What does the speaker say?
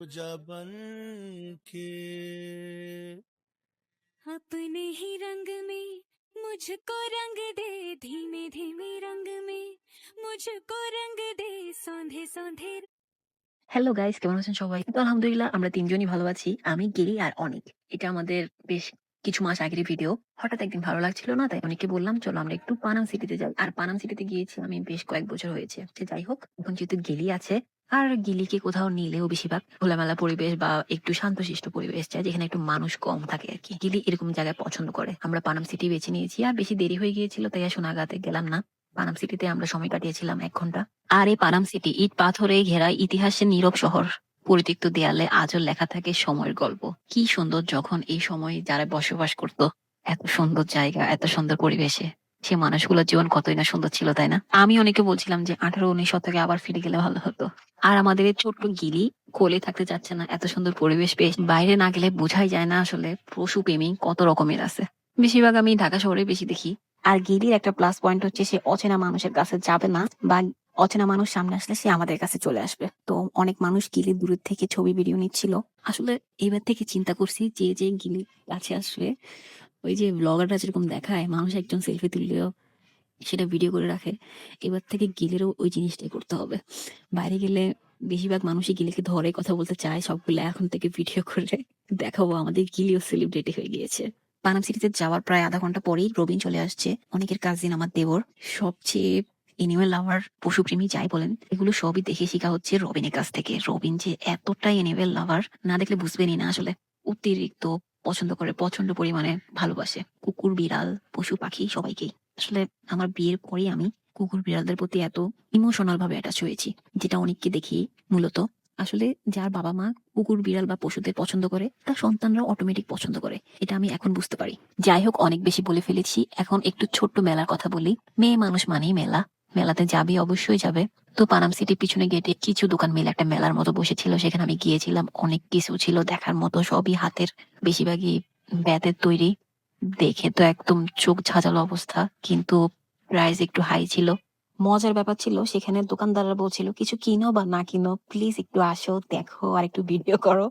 जा बन के अपने ही रंग में मुझको रंग दे, धीमे धीमे रंग में मुझको रंग दे, सौंधे सौंधे। হ্যালো গাইস, কেমন আছেন সবাই? তো আলহামদুলিল্লাহ আমরা তিনজনই ভালো আছি। আমি, গেরি আর অনিক। এটা আমাদের বেশ কিছু মাস আগের ভিডিও। হঠাৎ একদিন ভালো লাগছিল না, তাই অনেককে বললাম চলো আমরা একটু পানাম সিটিতে যাই। আর পানাম সিটিতে গিয়েছি আমি বেশ কয়েক বছর হয়েছে। সে যাই হোক, এখন যেহেতু গেলি আছে, আর গিলিকে কোথাও নিলেও বেশিরভাগ খোলামেলা পরিবেশ বা একটু শান্তশিষ্ট পরিবেশ চাই, যেখানে একটু মানুষ কম থাকে আর কি। গিলি এরকম জায়গায় পছন্দ করে। আমরা পানাম সিটি বেছে নিয়েছি, আর বেশি দেরি হয়ে গিয়েছিল তাই আর সোনাগাতে গেলাম না। পানাম সিটিতে আমরা সময় কাটিয়েছিলাম 1 ঘন্টা। আর এই পানাম সিটি ইট পাথরে ঘেরা ইতিহাসের নীরব শহর। পরিত্যক্ত দেয়ালে আজও লেখা থাকে সময়ের গল্প। কি সুন্দর যখন এই সময় যারা বসবাস করত, এত সুন্দর জায়গা, এত সুন্দর পরিবেশে সে মানুষগুলোর জীবন কতই না সুন্দর ছিল, তাই না? আমি অনেকে বলছিলাম যে 18-19 শতকে আবার ফিরে গেলে ভালো হতো। আর আমাদের এই ছোট্ট গিলি কোলে থাকতে চাচ্ছে না, এত সুন্দর পরিবেশ পেয়ে বাইরে না গেলে বোঝাই যায় না আসলে পশু প্রেমী কত রকমের আছে। বেশিরভাগ আমি ঢাকা শহরে বেশি দেখি। আর গিলির একটা প্লাস পয়েন্ট হচ্ছে সে অচেনা মানুষের কাছে যাবে না, বা অচেনা মানুষ সামনে আসলে সে আমাদের কাছে চলে আসবে। তো অনেক মানুষ গিলির দূরের থেকে ছবি ভিডিও নিচ্ছিল। আসলে এবার থেকে চিন্তা করছি যে যে গিলির কাছে আসবে, ওই যে ব্লগাররা যেরকম দেখায় মানুষ একজন সেলফি তুললেও সেটা ভিডিও করে রাখে, এবার থেকে গিলেরও ওই জিনিসটাই করতে হবে। বাইরে গেলে বেশিরভাগ মানুষই গিলিকে ধরে কথা বলতে চায়, সবগুলো এখন থেকে ভিডিও করে দেখাবো আমাদের গিলিও সেলিব্রিটি হয়ে গিয়েছে। পানাম সিটিতে যাওয়ার প্রায় আধা ঘন্টা পরেই রবিন চলে আসছে, অনেকের কাজিন, আমার দেবর। সবচেয়ে এনিমেল লাভার, পশুপ্রেমী যাই বলেন, এগুলো সবই দেখে শেখা হচ্ছে রবিনের কাছ থেকে। রবিন যে এতটাই এনিমেল লাভার, না দেখলে বুঝবেনই না আসলে। অতিরিক্ত পছন্দ করে, প্রচন্ড পরিমাণে ভালোবাসে কুকুর, বিড়াল, পশু পাখি সবাইকেই। আসলে আমার বিয়ের পরেই আমি কুকুর বিড়ালদের প্রতি এত ইমোশনাল ভাবে অ্যাটাচ হয়েছি, যেটা অনেককে দেখি। মূলত আসলে যার বাবা মা কুকুর বিড়াল বা পশুদের পছন্দ করে, তার সন্তানরাও অটোমেটিক পছন্দ করে, এটা আমি এখন বুঝতে পারি। যাই হোক, অনেক বেশি বলে ফেলেছি, এখন একটু ছোট্ট মেলার কথা বলি। মেয়ে মানুষ মানেই মেলা, মেলাতে যাবে, অবশ্যই যাবে। তো পানাম সিটির পিছনে গেটে কিছু দোকান মিলে একটা মেলার মতো বসেছিল, সেখানে আমি গিয়েছিলাম। অনেক কিছু ছিল দেখার মতো, সবই হাতের, বেশিরভাগই বেতের তৈরি। দেখে তো একদম চোখ ঝাঁঝালো অবস্থা, কিন্তু প্রাইস একটু হাই ছিল। মজার ব্যাপার ছিল, সেখানে দোকানদাররা বলছিল কিছু কিনো বা না কিনো, প্লিজ একটু আসো, দেখো আর একটু ভিডিও করো।